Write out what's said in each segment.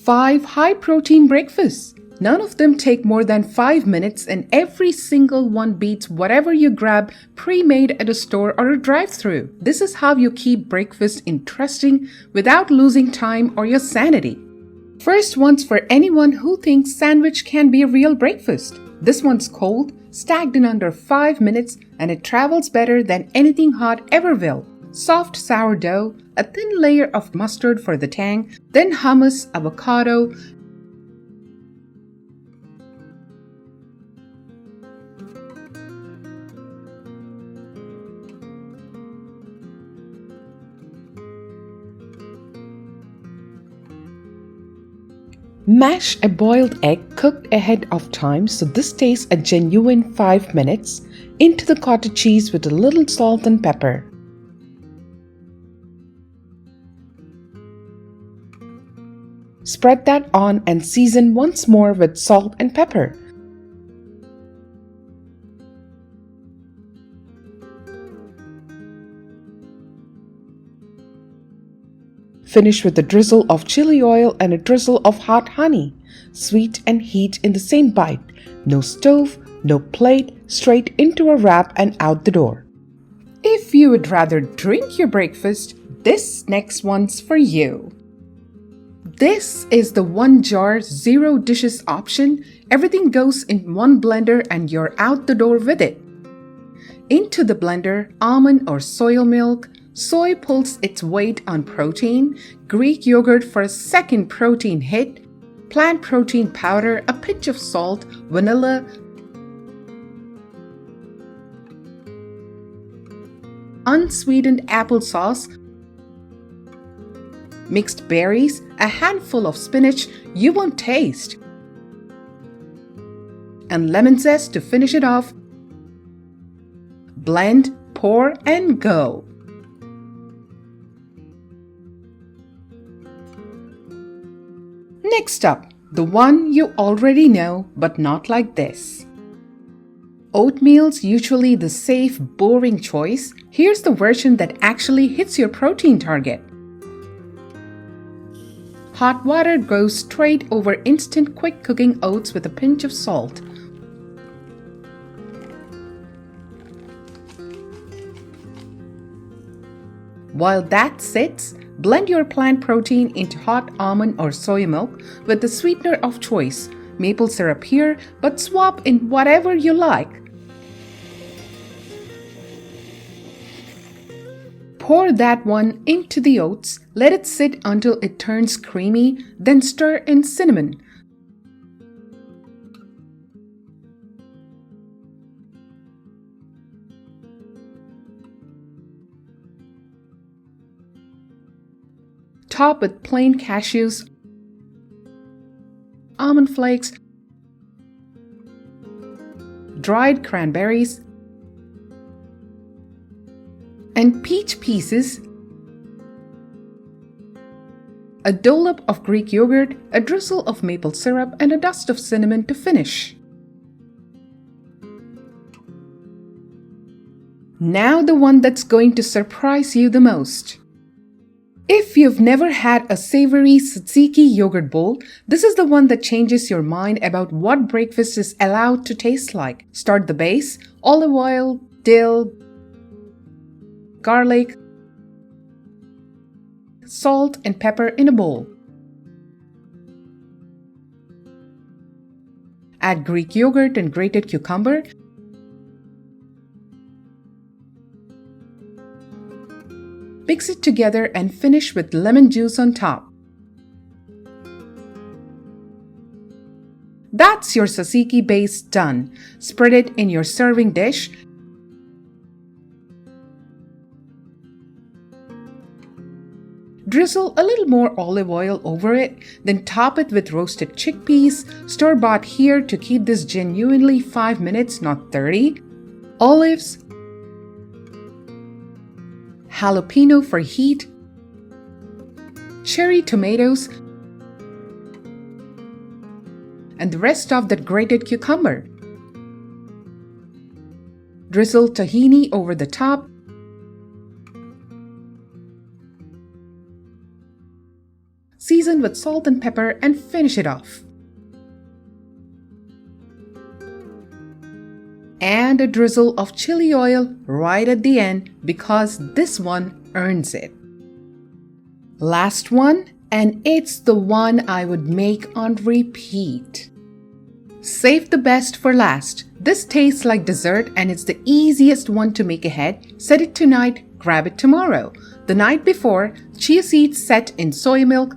5 high-protein breakfasts. None of them take more than 5 minutes and every single one beats whatever you grab pre-made at a store or a drive-thru. This is how you keep breakfast interesting without losing time or your sanity. First one's for anyone who thinks sandwich can be a real breakfast. This one's cold, stacked in under 5 minutes, and it travels better than anything hot ever will. Soft sourdough, a thin layer of mustard for the tang, then hummus, avocado, mash a boiled egg cooked ahead of time so this takes a genuine 5 minutes, into the cottage cheese with a little salt and pepper. Spread that on and season once more with salt and pepper. Finish with a drizzle of chili oil and a drizzle of hot honey. Sweet and heat in the same bite. No stove, no plate, straight into a wrap and out the door. If you would rather drink your breakfast, this next one's for you. This is the 1 jar, 0 dishes option. Everything goes in one blender and you're out the door with it. Into the blender, almond or soy milk. Soy pulls its weight on protein, Greek yogurt for a second protein hit, plant protein powder, a pinch of salt, vanilla, unsweetened applesauce, mixed berries, a handful of spinach you won't taste, and lemon zest to finish it off. Blend, pour, and go. Next up, the one you already know, but not like this. Oatmeal's usually the safe, boring choice. Here's the version that actually hits your protein target. Hot water goes straight over instant quick cooking oats with a pinch of salt. While that sits, blend your plant protein into hot almond or soy milk with the sweetener of choice, maple syrup here, but swap in whatever you like. Pour that one into the oats, let it sit until it turns creamy, then stir in cinnamon. Top with plain cashews, almond flakes, dried cranberries, and peach pieces, a dollop of Greek yogurt, a drizzle of maple syrup, and a dust of cinnamon to finish. Now the one that's going to surprise you the most. If you've never had a savory tzatziki yogurt bowl, this is the one that changes your mind about what breakfast is allowed to taste like. Start the base, olive oil, dill, garlic, salt and pepper in a bowl. Add Greek yogurt and grated cucumber. Mix it together and finish with lemon juice on top. That's your tzatziki base done. Spread it in your serving dish. Drizzle a little more olive oil over it, then top it with roasted chickpeas, store-bought here to keep this genuinely 5 minutes, not 30, olives, jalapeno for heat, cherry tomatoes, and the rest of that grated cucumber. Drizzle tahini over the top. season with salt and pepper, and finish it off. And a drizzle of chili oil right at the end because this one earns it. Last one, and it's the one I would make on repeat. Save the best for last. This tastes like dessert and it's the easiest one to make ahead. Set it tonight, grab it tomorrow. The night before, chia seeds set in soy milk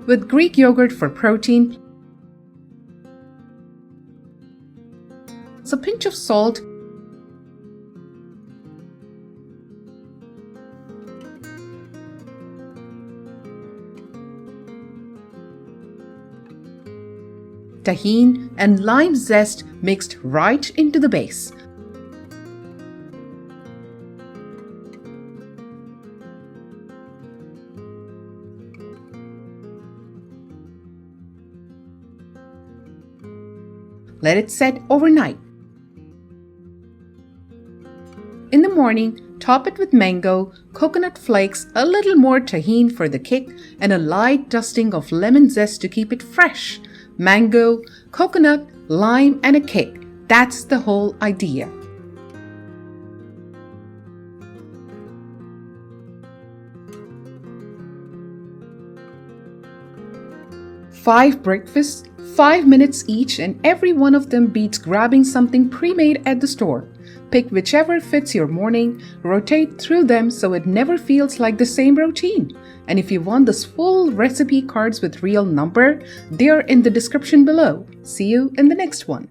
with Greek yogurt for protein, a pinch of salt, tahini, and lime zest mixed right into the base. Let it set overnight. In the morning, top it with mango, coconut flakes, a little more tahini for the kick, and a light dusting of lemon zest to keep it fresh. Mango, coconut, lime, and a kick. That's the whole idea. Five breakfasts, 5 minutes each, and every one of them beats grabbing something pre-made at the store. Pick whichever fits your morning, rotate through them so it never feels like the same routine. And if you want this full recipe cards with real number, they are in the description below. See you in the next one.